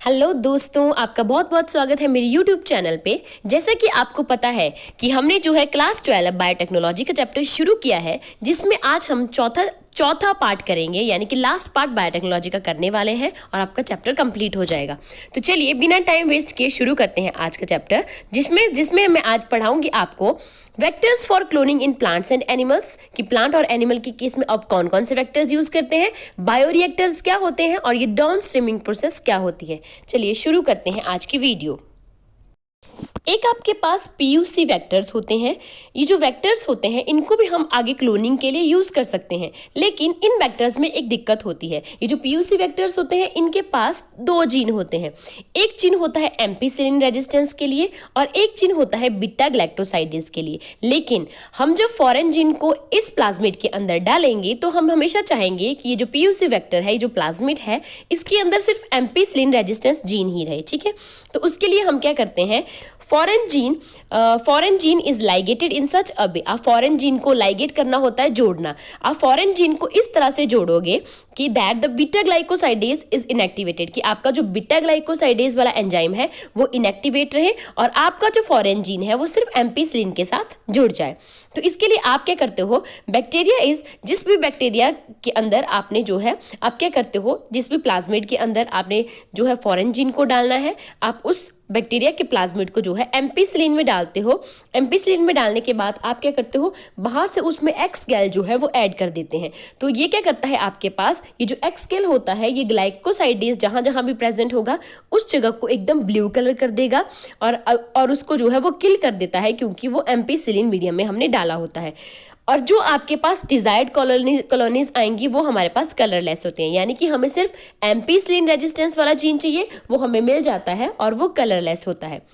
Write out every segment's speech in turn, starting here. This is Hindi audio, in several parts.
हेलो दोस्तों, आपका बहुत बहुत स्वागत है मेरे यूट्यूब चैनल पे। जैसा कि आपको पता है कि हमने जो है क्लास 12 बायोटेक्नोलॉजी का चैप्टर शुरू किया है, जिसमें आज हम चौथा पार्ट करेंगे, यानी कि लास्ट पार्ट बायोटेक्नोलॉजी का करने वाले हैं और आपका चैप्टर कंप्लीट हो जाएगा। तो चलिए बिना टाइम वेस्ट किए शुरू करते हैं आज का चैप्टर, जिसमें मैं आज पढ़ाऊंगी आपको vectors for cloning in plants and animals, कि प्लांट और एनिमल के केस में अब कौन कौन से वेक्टर्स यूज करते हैं, बायोरिएक्टर्स क्या होते हैं और ये डाउन स्ट्रीमिंग प्रोसेस क्या होती है। चलिए शुरू करते हैं आज की वीडियो। एक आपके पास पीयूसी वेक्टर्स होते हैं। ये जो वेक्टर्स होते हैं इनको भी हम आगे क्लोनिंग के लिए यूज कर सकते हैं, लेकिन इन वेक्टर्स में एक दिक्कत होती है। ये जो पीयूसी वेक्टर्स होते हैं इनके पास दो जीन होते हैं। एक जीन होता है एम्पीसिलिन रेजिस्टेंस के लिए और एक जीन होता है बीटा ग्लैक्टोसाइडेज के लिए। लेकिन हम जब फॉरेन जीन को इस प्लाज्मिड के अंदर डालेंगे तो हम हमेशा चाहेंगे कि ये जो पीयूसी वेक्टर है, ये जो प्लाज्मिड है, इसके अंदर सिर्फ एम्पीसिलिन रेजिस्टेंस जीन ही रहे। ठीक है, तो उसके लिए हम क्या करते हैं, फॉरेन जीन इज लाइगेटेड इन सच अ वे। आप फॉरेन जीन को लाइगेट करना होता है, जोड़ना। आप फॉरेन जीन को इस तरह से जोड़ोगे कि that the beta glycosidase is inactivated, कि आपका जो बीटा ग्लाइकोसाइडेज वाला एंजाइम है वो इनएक्टिवेट रहे और आपका जो फॉरेन जीन है वो सिर्फ एम्पीसिलिन के साथ जुड़ जाए। तो इसके लिए आप क्या करते हो, बैक्टीरिया इज, जिस भी बैक्टीरिया के अंदर आपने जो है, आप क्या करते हो, जिस भी प्लाज्मिड के अंदर आपने जो है फॉरेन जीन को डालना है, आप उस बैक्टीरिया के प्लाज्मिड को जो है एम्पीसिलिन में डालते हो। एम्पीसिलिन में डालने के बाद आप क्या करते हो, बाहर से उसमें एक्स गैल जो है वो ऐड कर देते हैं। तो ये क्या करता है, आपके पास ये जो एक्स गैल होता है ये ग्लाइकोसाइडेज जहां जहां भी प्रेजेंट होगा उस जगह को एकदम ब्लू कलर कर देगा और उसको जो है वो किल कर देता है, क्योंकि वो एम्पीसिलिन मीडियम में हमने डाला होता है। और जो आपके पास डिजायर्ड कॉलोनीज आएंगी वो हमारे पास कलरलेस होते हैं, यानी कि हमें सिर्फ एम्पीसिलिन रेजिस्टेंस वाला जीन चाहिए, वो हमें मिल जाता है और वो कलरलेस होता है।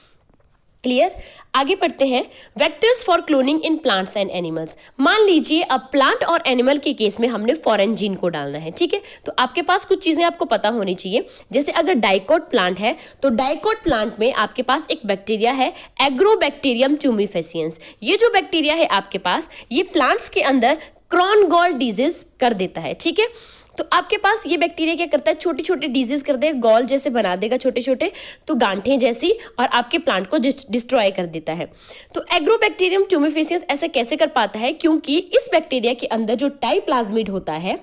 क्लियर, आगे पढ़ते हैं। Vectors for cloning in plants and animals. मान लीजिए अब प्लांट और एनिमल के केस में हमने फॉरेन जीन को डालना है। ठीक है, तो आपके पास कुछ चीजें आपको पता होनी चाहिए। जैसे अगर डाइकोट प्लांट है तो डाइकोट प्लांट में आपके पास एक बैक्टीरिया है, एग्रोबैक्टीरियम ट्यूमिफेसियंस। ये जो बैक्टीरिया है आपके पास, ये प्लांट्स के अंदर क्रॉन गॉल डिजीज कर देता है। ठीक है, तो आपके पास ये बैक्टीरिया क्या करता है, छोटी छोटी डिजीज कर देगा, गॉल जैसे बना देगा, छोटे छोटे तो गांठें जैसी, और आपके प्लांट को डिस्ट्रॉय कर देता है। तो एग्रोबैक्टीरियम ट्यूमिफेसियंस ऐसे कैसे कर पाता है, क्योंकि इस बैक्टीरिया के अंदर जो टाइप्लाज्मिड होता है,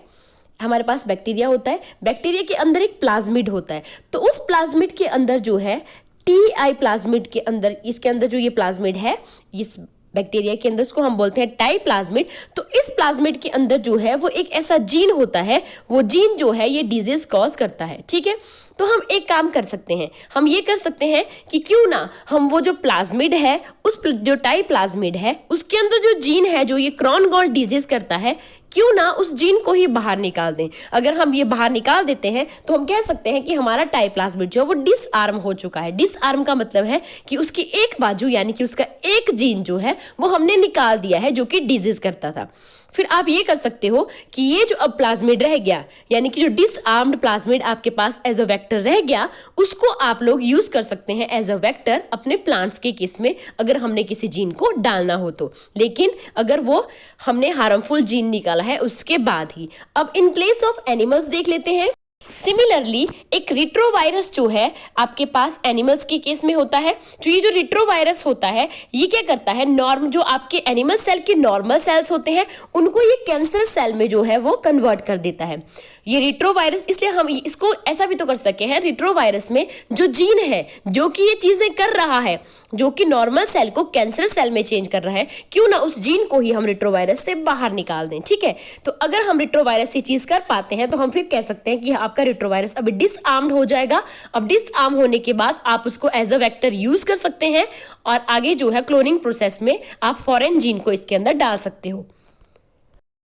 हमारे पास बैक्टीरिया होता है, बैक्टीरिया के अंदर एक प्लाज्मिड होता है, तो उस प्लाज्मिड के अंदर जो है टी प्लाज्मिड के अंदर, इसके अंदर जो ये प्लाज्मिड है, इस बैक्टीरिया के अंदर, उसको हम बोलते हैं टाइप्लाज्मिड। तो इस प्लाज्मिड के अंदर जो है वो एक ऐसा जीन होता है, वो जीन जो है ये डिजीज कॉज करता है। ठीक है, तो हम एक काम कर सकते हैं, हम ये कर सकते हैं कि क्यों ना हम वो जो प्लाज्मिड है, उस जो टाइप्लाज्मिड है उसके अंदर जो जीन है जो ये क्रॉन गॉल डिजीज करता है, क्यों ना उस जीन को ही बाहर निकाल दें। अगर हम ये बाहर निकाल देते हैं तो हम कह सकते हैं कि हमारा टाइप्लाज्मिड जो है वो डिसआर्म हो चुका है। डिसआर्म का मतलब है कि उसकी एक बाजू, यानी कि उसका एक जीन जो है वो हमने निकाल दिया है, जो कि डिजीज करता था। फिर आप ये कर सकते हो कि ये जो अब प्लाज्मिड रह गया, यानी कि जो डिसआर्म्ड प्लाज्मिड आपके पास एज अ वेक्टर रह गया, उसको आप लोग यूज कर सकते हैं एज अ वेक्टर अपने प्लांट्स के केस में, अगर हमने किसी जीन को डालना हो तो। लेकिन अगर वो हमने हार्मफुल जीन निकाला है उसके बाद ही। अब इन प्लेस ऑफ एनिमल्स देख लेते हैं। सिमिलरली एक रिट्रोवायरस जो है आपके पास एनिमल्स के केस में होता है। जो ये जो रिट्रोवायरस होता है ये क्या करता है, जो आपके एनिमल सेल के नॉर्मल सेल्स होते हैं उनको ये कैंसर सेल में जो है वो कन्वर्ट कर देता है ये रिट्रोवायरस। इसलिए हम इसको ऐसा भी तो कर सके हैं, रिट्रोवायरस में जो जीन है जो कि ये चीजें कर रहा है, जो कि नॉर्मल सेल को कैंसर सेल में चेंज कर रहा है, क्यों ना उस जीन को ही हम रिट्रोवायरस से बाहर निकाल दें। ठीक है, तो अगर हम रिट्रोवायरस ये चीज कर पाते हैं तो हम फिर कह सकते हैं कि आपका रिट्रोवायरस अभी डिसआर्म्ड हो जाएगा। अब डिसआर्म होने के बाद आप उसको एज अ वेक्टर यूज कर सकते हैं और आगे जो है क्लोनिंग प्रोसेस में आप फॉरेन जीन को इसके अंदर डाल सकते हो।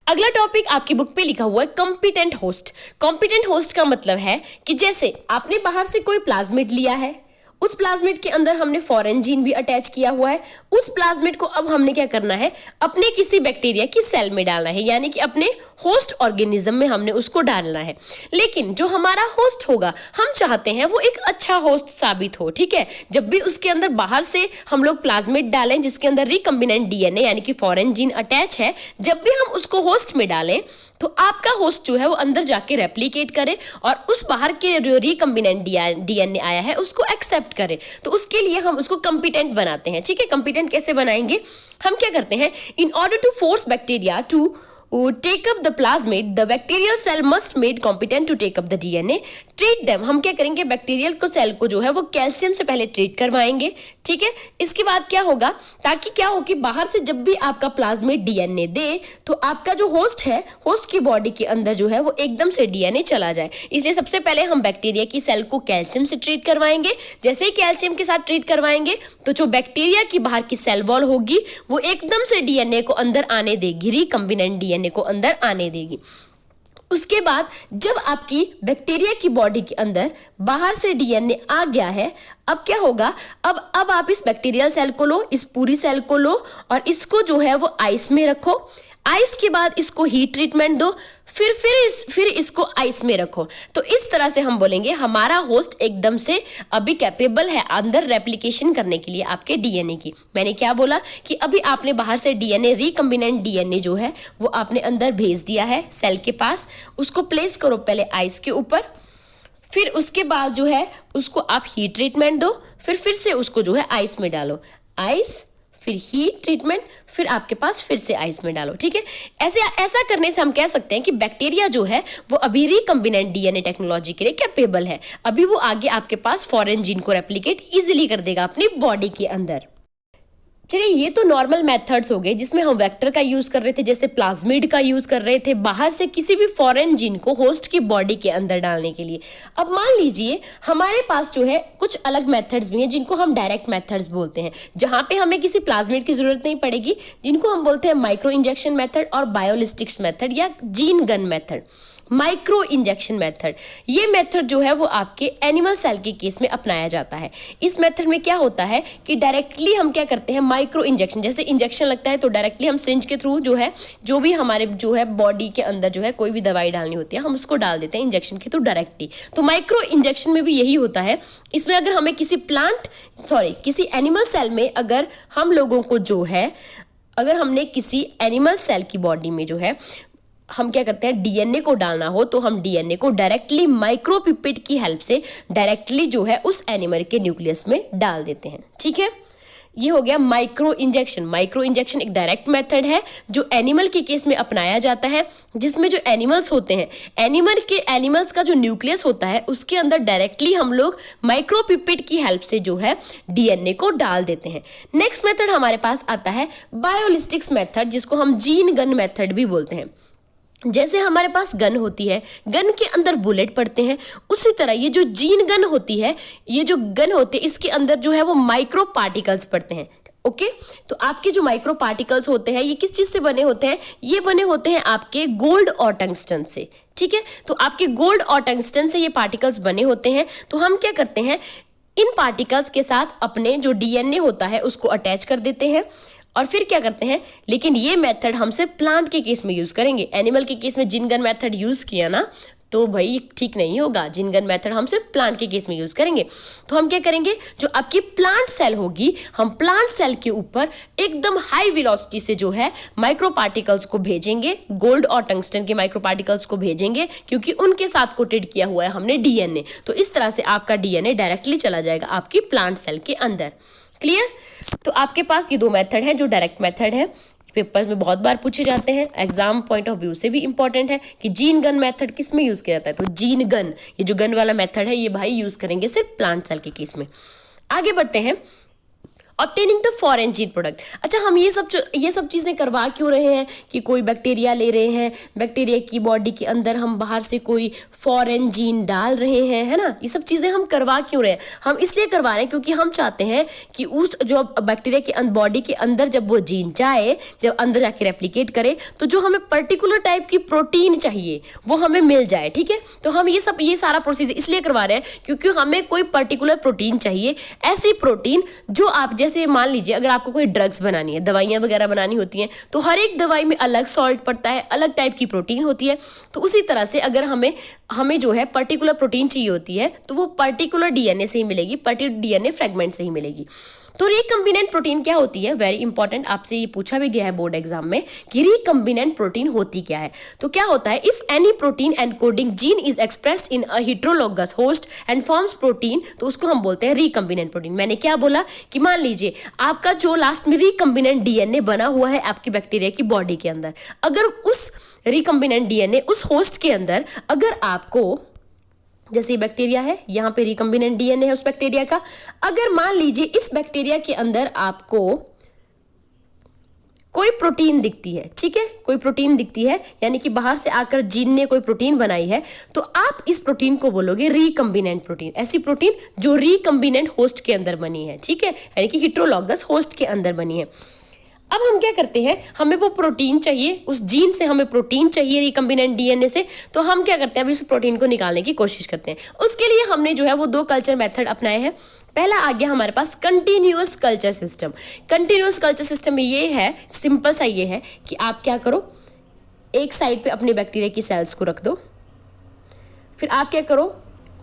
अगला टॉपिक आपकी बुक पे लिखा हुआ है कॉम्पिटेंट होस्ट। कॉम्पिटेंट होस्ट का मतलब है कि जैसे आपने बाहर से कोई प्लाज्मिड लिया है उस प्लाज्मिड के अंदर हमने फॉरेन जीन भी अटैच किया हुआ है। उस प्लाज्मिड को अब हमने क्या करना है, अपने किसी बैक्टीरिया की सेल में डालना है, यानी कि अपने होस्ट ऑर्गेनिज्म में हमने उसको डालना है। लेकिन जो हमारा होस्ट होगा, हम चाहते हैं वो एक अच्छा होस्ट साबित हो, ठीक है। जब भी उसके अंदर बाहर से हम लोग प्लाज्मिड डालें जिसके अंदर रिकम्बिनेंट डीएनए यानी कि फॉरेन जीन अटैच है, जब भी हम उसको होस्ट में डालें तो आपका होस्ट जो है वो अंदर जाके रेप्लिकेट करे और उस बाहर के जो रिकम्बिनेंट डीएनए आया है उसको एक्सेप्ट करे। तो उसके लिए हम उसको कंपिटेंट बनाते हैं, ठीक है। कंपिटेंट कैसे बनाएंगे, हम क्या करते हैं, in order to force bacteria to take up the plasmid, the bacterial cell must made competent to take up the DNA. Treat them, हम क्या करेंगे, बैक्टीरियल को सेल को जो है वो कैल्शियम से पहले ट्रीट करवाएंगे, ठीक है। इसके बाद क्या होगा, ताकि क्या हो कि बाहर से जब भी आपका प्लाज्मिड डीएनए दे तो आपका जो होस्ट है, होस्ट की बॉडी के अंदर जो है वो एकदम से डीएनए चला जाए। इसलिए सबसे पहले हम बैक्टीरिया की सेल को कैल्शियम से ट्रीट करवाएंगे। जैसे ही कैल्शियम के साथ ट्रीट करवाएंगे तो जो बैक्टीरिया की बाहर की सेल वॉल होगी वो एकदम से डीएनए को अंदर आने देगी, रिकम्बिनेंट डीएनए को अंदर आने देगी। उसके बाद जब आपकी बैक्टीरिया की बॉडी के अंदर बाहर से डीएनए आ गया है, अब क्या होगा, अब आप इस बैक्टीरियल सेल को लो, इस पूरी सेल को लो और इसको जो है वो आइस में रखो। आइस के बाद इसको हीट ट्रीटमेंट दो, फिर इसको आइस में रखो। तो इस तरह से हम बोलेंगे हमारा होस्ट एकदम से अभी कैपेबल है अंदर रेप्लिकेशन करने के लिए आपके डीएनए की। मैंने क्या बोला कि अभी आपने बाहर से डीएनए, रिकम्बिनेंट डीएनए जो है वो आपने अंदर भेज दिया है सेल के पास। उसको प्लेस करो पहले आइस के ऊपर, फिर उसके बाद जो है उसको आप हीट ट्रीटमेंट दो, फिर से उसको जो है आइस में डालो। आइस, फिर हीट ट्रीटमेंट, फिर आपके पास फिर से आइस में डालो, ठीक है। ऐसा करने से हम कह सकते हैं कि बैक्टीरिया जो है वो अभी रिकम्बिनेंट डीएनए टेक्नोलॉजी के लिए कैपेबल है। अभी वो आगे आपके पास फॉरेन जीन को रेप्लिकेट इजीली कर देगा अपनी बॉडी के अंदर। चलिए, ये तो नॉर्मल मेथड्स हो गए जिसमें हम वेक्टर का यूज कर रहे थे, जैसे प्लाज्मिड का यूज कर रहे थे बाहर से किसी भी फॉरेन जीन को होस्ट की बॉडी के अंदर डालने के लिए। अब मान लीजिए हमारे पास जो है कुछ अलग मेथड्स भी हैं जिनको हम डायरेक्ट मेथड्स बोलते हैं, जहां पे हमें किसी प्लाज्मिड की जरूरत नहीं पड़ेगी, जिनको हम बोलते हैं माइक्रो इंजेक्शन मेथड और बायोलिस्टिक्स मेथड या gene gun method. Micro injection method, ये मेथड जो है वो आपके एनिमल सेल के केस में अपनाया जाता है। इस मेथड में क्या होता है कि डायरेक्टली हम क्या करते हैं, माइक्रो इंजेक्शन, जैसे इंजेक्शन लगता है तो डायरेक्टली हम सिरिंज के थ्रू जो है, जो भी हमारे जो है बॉडी के अंदर जो है कोई भी दवाई डालनी होती है हम उसको डाल देते हैं इंजेक्शन के थ्रू डायरेक्टली। तो माइक्रो इंजेक्शन में भी यही होता है। इसमें अगर हमें किसी एनिमल सेल में अगर हम लोगों को जो है, अगर हमने किसी एनिमल सेल की बॉडी में जो है हम क्या करते हैं, डीएनए को डालना हो तो हम डीएनए को डायरेक्टली माइक्रोपिपेट की हेल्प से डायरेक्टली जो है उस एनिमल के न्यूक्लियस में डाल देते हैं, ठीक है। ये हो गया माइक्रो इंजेक्शन। माइक्रो इंजेक्शन एक डायरेक्ट मेथड है जो एनिमल के केस में अपनाया जाता है, जिसमें जो एनिमल्स होते हैं, एनिमल्स का जो न्यूक्लियस होता है उसके अंदर डायरेक्टली हम लोग माइक्रोपिपेट की हेल्प से जो है डीएनए को डाल देते हैं। नेक्स्ट मेथड हमारे पास आता है बायोलिस्टिक्स मेथड, जिसको हम जीन गन मेथड भी बोलते हैं। जैसे हमारे पास गन होती है, गन के अंदर बुलेट पड़ते हैं, उसी तरह ये जो जीन गन होती है, ये जो गन होती है इसके अंदर जो है वो माइक्रो पार्टिकल्स पड़ते हैं। ओके, तो आपके जो माइक्रो पार्टिकल्स होते हैं ये किस चीज से बने होते हैं, ये बने होते हैं आपके गोल्ड और टंगस्टन से, ठीक है। तो आपके गोल्ड और टंगस्टन से ये पार्टिकल्स बने होते हैं। तो हम क्या करते हैं, इन पार्टिकल्स के साथ अपने जो डीएनए होता है उसको अटैच कर देते हैं और फिर क्या करते हैं, लेकिन ये मेथड हम सिर्फ प्लांट के केस में यूज करेंगे। एनिमल के केस में जीन गन मेथड यूज किया ना तो भाई ठीक नहीं होगा। जीन गन मेथड हम सिर्फ प्लांट के केस में यूज करेंगे। तो हम क्या करेंगे, जो आपकी प्लांट सेल होगी, हम प्लांट सेल के ऊपर एकदम हाई वेलोसिटी से जो है माइक्रो पार्टिकल्स को भेजेंगे, गोल्ड और टंगस्टन के माइक्रो पार्टिकल्स को भेजेंगे, क्योंकि उनके साथ कोटेड किया हुआ है हमने डीएनए। तो इस तरह से आपका डीएनए डायरेक्टली चला जाएगा आपकी प्लांट सेल के अंदर। क्लियर। तो आपके पास ये दो मेथड हैं जो डायरेक्ट मेथड है, पेपर्स में बहुत बार पूछे जाते हैं, एग्जाम पॉइंट ऑफ व्यू से भी इंपॉर्टेंट है कि जीन गन मेथड किस में यूज किया जाता है। तो जीन गन, ये जो गन वाला मेथड है ये भाई यूज करेंगे सिर्फ प्लांट सेल के केस में। आगे बढ़ते हैं। Obtaining the foreign gene product. अच्छा, हम ये सब चीज़ें करवा क्यों रहे हैं कि कोई बैक्टीरिया ले रहे हैं, बैक्टीरिया की बॉडी के अंदर हम बाहर से कोई फॉरेन जीन डाल रहे हैं, है ना। ये सब चीज़ें हम करवा क्यों रहे हैं? हम इसलिए करवा रहे हैं क्योंकि हम चाहते हैं कि उस जो बैक्टीरिया के बॉडी के अंदर जब वो जीन जाए, जब अंदर जाके रेप्लिकेट करे, तो जो हमें पर्टिकुलर टाइप की प्रोटीन चाहिए वो हमें मिल जाए। ठीक है, तो हम ये सारा प्रोसेस इसलिए करवा रहे हैं क्योंकि हमें कोई पर्टिकुलर प्रोटीन चाहिए, ऐसी प्रोटीन जो आप जैसे मान लीजिए अगर आपको कोई ड्रग्स बनानी है, दवाइयाँ वगैरह बनानी होती हैं, तो हर एक दवाई में अलग सॉल्ट पड़ता है, अलग टाइप की प्रोटीन होती है। तो उसी तरह से अगर हमें जो है पर्टिकुलर प्रोटीन चाहिए होती है तो वो पर्टिकुलर डीएनए से ही मिलेगी, पर्टिकुलर डीएनए फ्रेगमेंट से ही मिलेगी। तो रिकम्बिनेंट प्रोटीन क्या होती है? वेरी इंपॉर्टेंट, आपसे ये पूछा भी गया है बोर्ड एग्जाम में कि रिकम्बिनेंट प्रोटीन होती क्या है। तो क्या होता है, if any protein encoding gene is expressed in a heterologous host and forms protein, तो उसको हम बोलते हैं रिकम्बिनेंट प्रोटीन। मैंने क्या बोला कि मान लीजिए आपका जो लास्ट में रिकम्बिनेंट डीएनए बना हुआ है आपकी बैक्टीरिया की बॉडी के अंदर, अगर उस रिकम्बिनेंट डीएनए उस होस्ट के अंदर अगर आपको, जैसे बैक्टीरिया है, यहाँ पे रिकम्बिनेंट डीएनए है उस बैक्टीरिया का, अगर मान लीजिए इस बैक्टीरिया के अंदर आपको कोई प्रोटीन दिखती है, ठीक है, कोई प्रोटीन दिखती है, यानी कि बाहर से आकर जीन ने कोई प्रोटीन बनाई है, तो आप इस प्रोटीन को बोलोगे रिकम्बिनेंट प्रोटीन। ऐसी प्रोटीन जो रिकम्बिनेंट होस्ट के अंदर बनी है, ठीक है, यानी कि हेटेरोलोगस होस्ट के अंदर बनी है। अब हम क्या करते हैं, हमें वो प्रोटीन चाहिए, उस जीन से हमें प्रोटीन चाहिए रिकम्बिनेंट डीएनए से, तो हम क्या करते हैं, अभी उस प्रोटीन को निकालने की कोशिश करते हैं। उसके लिए हमने जो है वो 2 कल्चर मेथड अपनाए हैं। पहला आ गया हमारे पास continuous culture system. Continuous culture system में ये है, सिंपल सा ये है कि आप क्या करो, एक साइड पे अपने बैक्टीरिया की सेल्स को रख दो, फिर आप क्या करो,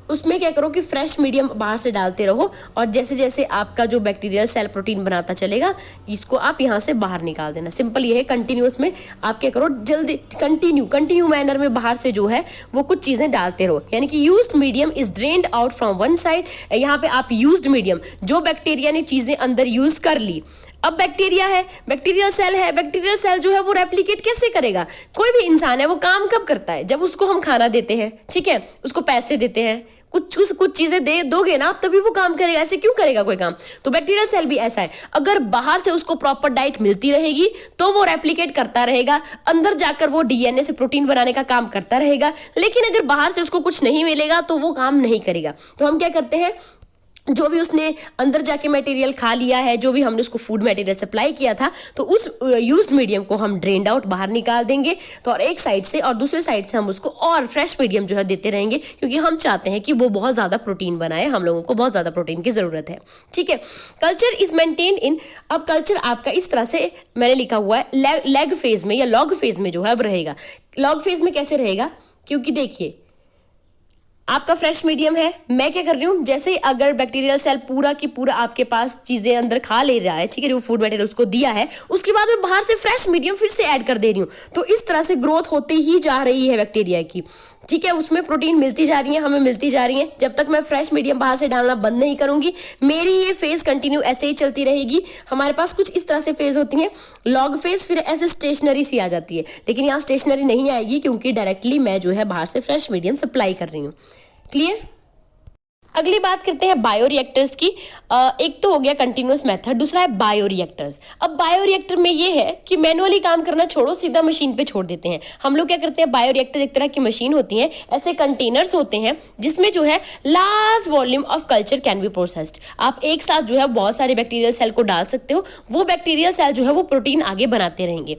उसमें क्या करो कि फ्रेश मीडियम बाहर से डालते रहो, और जैसे जैसे आपका जो बैक्टीरियल सेल प्रोटीन बनाता चलेगा, इसको आप यहाँ से बाहर निकाल देना। सिंपल ये है, कंटिन्यूअस में आप क्या करो, जल्दी कंटिन्यू मैनर में बाहर से जो है वो कुछ चीज़ें डालते रहो, यानी कि used medium is drained out from one side. यहाँ पे आप यूज्ड मीडियम, जो बैक्टीरिया ने चीज़ें अंदर यूज कर ली, अब बैक्टीरिया है, बैक्टीरियल सेल है, बैक्टीरियल सेल जो है वो रेप्लिकेट कैसे करेगा? कोई भी इंसान है वो काम कब करता है? जब उसको हम खाना देते हैं, ठीक है, उसको पैसे देते हैं, कुछ चीजें दे दोगे ना आप, तभी वो काम करेगा, ऐसे क्यों करेगा कोई काम? तो बैक्टीरियल सेल भी ऐसा है, अगर बाहर से उसको प्रॉपर डाइट मिलती रहेगी तो वो रेप्लिकेट करता रहेगा, अंदर जाकर वो डीएनए से प्रोटीन बनाने का काम करता रहेगा। लेकिन अगर बाहर से उसको कुछ नहीं मिलेगा तो वो काम नहीं करेगा। तो हम क्या करते हैं, जो भी उसने अंदर जाके मटेरियल खा लिया है, जो भी हमने उसको फूड मटेरियल सप्लाई किया था, तो उस यूज्ड मीडियम को हम ड्रेन्ड आउट बाहर निकाल देंगे। तो और एक साइड से और दूसरे साइड से हम उसको और फ्रेश मीडियम जो है देते रहेंगे, क्योंकि हम चाहते हैं कि वो बहुत ज़्यादा प्रोटीन बनाए, हम लोगों को बहुत ज़्यादा प्रोटीन की ज़रूरत है। ठीक है, कल्चर इज मेंटेन इन, अब कल्चर आपका इस तरह से मैंने लिखा हुआ है लैग फेज में या लॉग फेज में जो है अब रहेगा। लॉग फेज में कैसे रहेगा, क्योंकि देखिए आपका फ्रेश मीडियम है, मैं क्या कर रही हूँ, जैसे अगर बैक्टीरियल सेल पूरा की पूरा आपके पास चीजें अंदर खा ले रहा है, ठीक है, जो फूड मटेरियल उसको दिया है, उसके बाद मैं बाहर से फ्रेश मीडियम फिर से ऐड कर दे रही हूँ, तो इस तरह से ग्रोथ होती ही जा रही है बैक्टीरिया की। ठीक है, उसमें प्रोटीन मिलती जा रही है, हमें मिलती जा रही है। जब तक मैं फ्रेश मीडियम बाहर से डालना बंद नहीं करूंगी, मेरी ये फेज कंटिन्यू ऐसे ही चलती रहेगी। हमारे पास कुछ इस तरह से फेज होती है, लॉग फेज, फिर ऐसे स्टेशनरी सी आ जाती है, लेकिन यहाँ स्टेशनरी नहीं आएगी क्योंकि डायरेक्टली मैं जो है बाहर से फ्रेश मीडियम सप्लाई कर रही हूँ। क्लियर? अगली बात करते हैं बायोरिएक्टर्स की। एक तो हो गया कंटिन्यूअस मेथड, दूसरा है बायोरिएक्टर्स। अब बायोरिएक्टर में ये है कि मैनुअली काम करना छोड़ो, सीधा मशीन पे छोड़ देते हैं। हम लोग क्या करते हैं, बायोरिएक्टर एक तरह की मशीन होती है, ऐसे कंटेनर्स होते हैं जिसमें जो है large volume of culture can be processed. आप एक साथ जो है बहुत सारे बैक्टीरियल सेल को डाल सकते हो, वो बैक्टीरियल सेल जो है वो प्रोटीन आगे बनाते रहेंगे।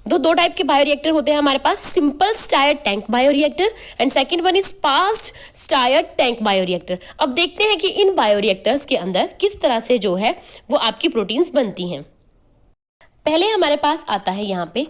दो टाइप के बायोरिएक्टर होते हैं हमारे पास, simple stirred tank bioreactor and second one is fast stirred tank bioreactor. अब देखते हैं कि इन बायोरिएक्टर्स के अंदर किस तरह से जो है वो आपकी प्रोटीन्स बनती हैं। पहले हमारे पास आता है यहाँ पे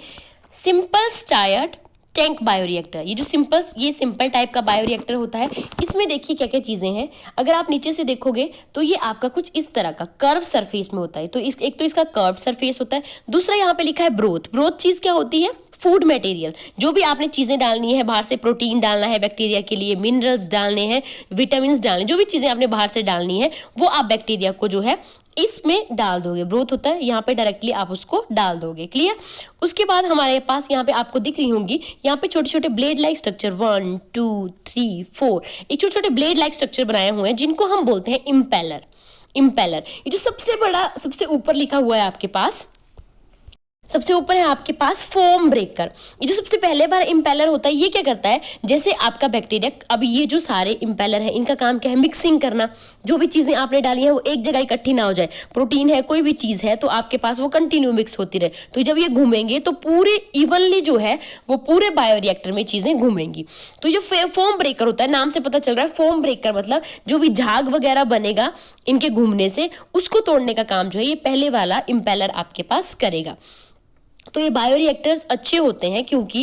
सिंपल स्टायर्ड टैंक बायोरिएक्टर। ये सिंपल टाइप का बायोरिएक्टर होता है। इसमें देखिए क्या क्या चीज़ें हैं। अगर आप नीचे से देखोगे तो ये आपका कुछ इस तरह का कर्व सरफेस में होता है। तो एक तो इसका कर्व सरफेस होता है, दूसरा यहाँ पे लिखा है ब्रोथ चीज़ क्या होती है, फूड मटेरियल। जो भी आपने चीज़ें डालनी है बाहर से, प्रोटीन डालना है बैक्टीरिया के लिए, मिनरल्स डालने हैं, विटामिन डालने, जो भी चीज़ें आपने बाहर से डालनी है वो आप बैक्टीरिया को जो है इसमें डाल दोगे। ब्रोथ होता है, यहाँ पे डायरेक्टली आप उसको डाल दोगे। क्लियर? उसके बाद हमारे पास यहाँ पे आपको दिख रही होंगी, यहाँ पे छोटे छोटे ब्लेड लाइक स्ट्रक्चर 1 2 3 4 ये छोटे छोटे ब्लेड लाइक स्ट्रक्चर बनाए हुए हैं जिनको हम बोलते हैं इम्पेलर। इम्पेलर। ये जो सबसे बड़ा, सबसे ऊपर लिखा हुआ है आपके पास, सबसे ऊपर है आपके पास फोम ब्रेकर। ये जो सबसे पहले बार इम्पेलर होता है, ये क्या करता है, जैसे आपका बैक्टीरिया, अब ये जो सारे इम्पेलर है इनका काम क्या है, मिक्सिंग करना। जो भी चीजें आपने डाली है वो एक जगह इकट्ठी ना हो जाए, प्रोटीन है कोई भी चीज है तो आपके पास वो कंटिन्यू मिक्स होती रहे। तो जब ये घूमेंगे तो पूरे इवनली जो है वो पूरे बायोरिएक्टर में चीजें घूमेंगी। तो जो फोम ब्रेकर होता है, नाम से पता चल रहा है फोम ब्रेकर मतलब जो भी झाग वगैरह बनेगा इनके घूमने से, उसको तोड़ने का काम जो है ये पहले वाला इम्पेलर आपके पास करेगा। तो ये बायोरिएक्टर्स अच्छे होते हैं क्योंकि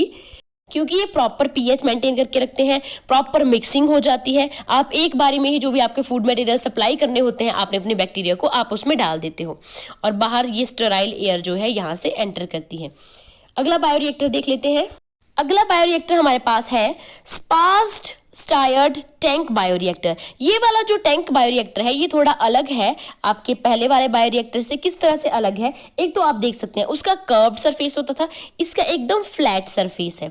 ये प्रॉपर पीएच मेंटेन करके रखते हैं, प्रॉपर मिक्सिंग हो जाती है। आप एक बारी में ही जो भी आपके फूड मटेरियल सप्लाई करने होते हैं आपने अपने बैक्टीरिया को आप उसमें डाल देते हो और बाहर ये स्टेराइल एयर जो है यहाँ से एंटर करती है। अगला बायोरिएक्टर देख लेते हैं। अगला बायोरिएक्टर हमारे पास है स्पार्स्ड स्टायर्ड टैंक बायोरिएक्टर। ये वाला जो टैंक बायोरिएक्टर है ये थोड़ा अलग है आपके पहले वाले बायोरिएक्टर से। किस तरह से अलग है, एक तो आप देख सकते हैं उसका कर्व्ड सरफेस होता था, इसका एकदम फ्लैट सरफेस है।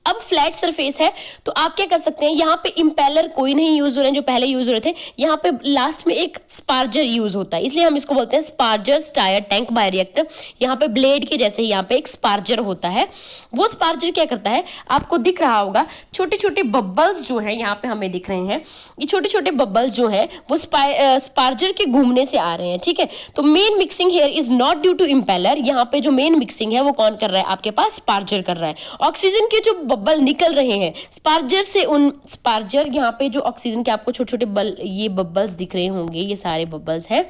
अब फ्लैट सरफेस है तो आप क्या कर सकते हैं, यहाँ पे इम्पेलर कोई नहीं यूज हो रहे हैं जो पहले यूज हो रहे थे, यहाँ पे लास्ट में एक स्पार्जर यूज होता है, इसलिए हम इसको बोलते हैं स्पार्जर स्टायर टैंक बायोरिएक्टर। यहाँ पे ब्लेड के जैसे यहाँ पे एक स्पार्जर होता है। वो स्पार्जर क्या करता है, आपको दिख रहा होगा छोटे छोटे बबल्स जो है यहाँ पे हमें दिख रहे हैं, ये छोटे छोटे बबल्स जो है वो स्पार्जर के घूमने से आ रहे हैं, ठीक है। तो main mixing here is not due to impeller, यहाँ पे जो मेन मिक्सिंग है वो कौन कर रहा है, आपके पास स्पार्जर कर रहा है। ऑक्सीजन के जो बबल निकल रहे हैं स्पार्जर से, उन स्पार्जर यहाँ पे जो ऑक्सीजन के आपको छोटे छोटे ये बबल्स दिख रहे होंगे, ये सारे बबल्स हैं,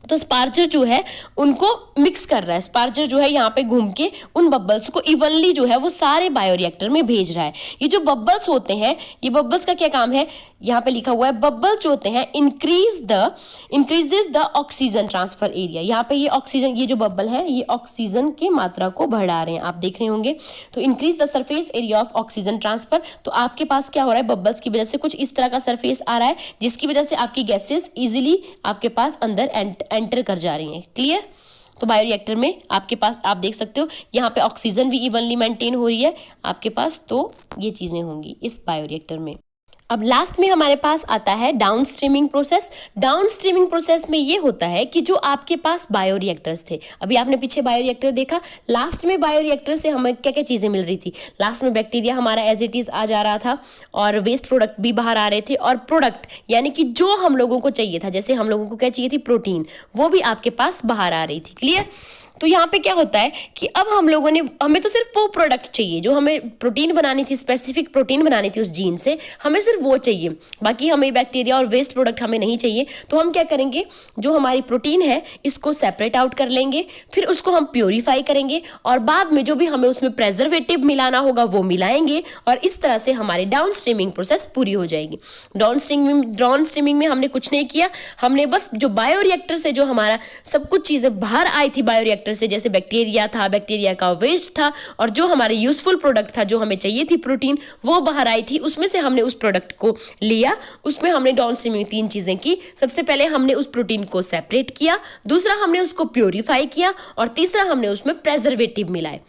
तो स्पार्जर जो है उनको मिक्स कर रहा है। स्पार्जर जो है यहाँ पे घूम के उन बबल्स को इवनली जो है वो सारे बायोरिएक्टर में भेज रहा है। ये जो बबल्स होते हैं, ये बबल्स का क्या काम है, यहाँ पे लिखा हुआ है बबल्स जो होते हैं increases the oxygen transfer area. यहाँ पे ये ऑक्सीजन, ये जो बबल है ये ऑक्सीजन की मात्रा को बढ़ा रहे हैं, आप देख रहे होंगे। तो increase the surface area of oxygen transfer, तो आपके पास क्या हो रहा है, बबल्स की वजह से कुछ इस तरह का सरफेस आ रहा है जिसकी वजह से आपकी गैसेस इजिली आपके पास अंदर एंटर कर जा रही हैं। क्लियर। तो बायोरिएक्टर में आपके पास आप देख सकते हो यहाँ पे ऑक्सीजन भी इवनली मेंटेन हो रही है आपके पास, तो ये चीजें होंगी इस बायोरिएक्टर में। अब लास्ट में हमारे पास आता है down streaming process. Down streaming process में ये होता है कि जो आपके पास बायोरिएक्टर्स थे, अभी आपने पीछे बायोरिएक्टर देखा, लास्ट में बायोरिएक्टर से हमें क्या क्या चीज़ें मिल रही थी, लास्ट में बैक्टीरिया हमारा एज इट इज़ आ जा रहा था और वेस्ट प्रोडक्ट भी बाहर आ रहे थे, और प्रोडक्ट यानी कि जो हम लोगों को चाहिए था, जैसे हम लोगों को क्या चाहिए थी, प्रोटीन, वो भी आपके पास बाहर आ रही थी। क्लियर। तो यहाँ पे क्या होता है कि अब हम लोगों ने, हमें तो सिर्फ वो प्रोडक्ट चाहिए जो हमें प्रोटीन बनानी थी, स्पेसिफिक प्रोटीन बनानी थी उस जीन से, हमें सिर्फ वो चाहिए, बाकी हमें बैक्टीरिया और वेस्ट प्रोडक्ट हमें नहीं चाहिए। तो हम क्या करेंगे, जो हमारी प्रोटीन है इसको सेपरेट आउट कर लेंगे, फिर उसको हम प्योरीफाई करेंगे और बाद में जो भी हमें उसमें प्रेजर्वेटिव मिलाना होगा वो मिलाएंगे, और इस तरह से हमारी डाउन स्ट्रीमिंग प्रोसेस पूरी हो जाएगी। डाउन स्ट्रीमिंग में हमने कुछ नहीं किया, हमने बस जो बायोरिएक्टर से जो हमारा सब कुछ चीज़ें बाहर आई थी बायोरिएक्टर से, जैसे बैक्टीरिया था, बैक्टीरिया का वेस्ट था, और जो हमारे यूजफुल प्रोडक्ट था जो हमें चाहिए थी प्रोटीन, वो बाहर आई थी, उसमें से हमने उस प्रोडक्ट को लिया, उसमें हमने डाउन स्ट्रीमिंग 3 चीजें की। सबसे पहले हमने उस प्रोटीन को सेपरेट किया, दूसरा हमने उसको प्योरीफाई किया, और तीसरा हमने उसमें प्रेजर्वेटिव मिलाए।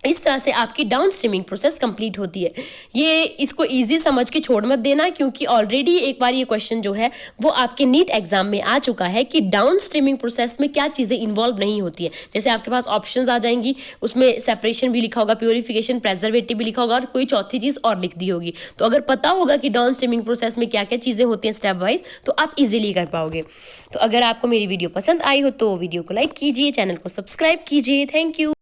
इस तरह से आपकी डाउन स्ट्रीमिंग प्रोसेस कंप्लीट होती है। ये इसको इजी समझ के छोड़ मत देना, क्योंकि ऑलरेडी एक बार ये क्वेश्चन जो है वो आपके नीट एग्जाम में आ चुका है कि डाउन स्ट्रीमिंग प्रोसेस में क्या चीज़ें इन्वॉल्व नहीं होती है। जैसे आपके पास ऑप्शंस आ जाएंगी, उसमें सेपरेशन भी लिखा होगा, प्योरीफिकेशन, प्रेजर्वेटिव भी लिखा होगा, और कोई चौथी चीज़ और लिख दी होगी। तो अगर पता होगा कि डाउन स्ट्रीमिंग प्रोसेस में क्या क्या चीज़ें होती हैं स्टेप वाइज, तो आप इजीली कर पाओगे। तो अगर आपको मेरी वीडियो पसंद आई हो तो वीडियो को लाइक कीजिए, चैनल को सब्सक्राइब कीजिए। Thank you.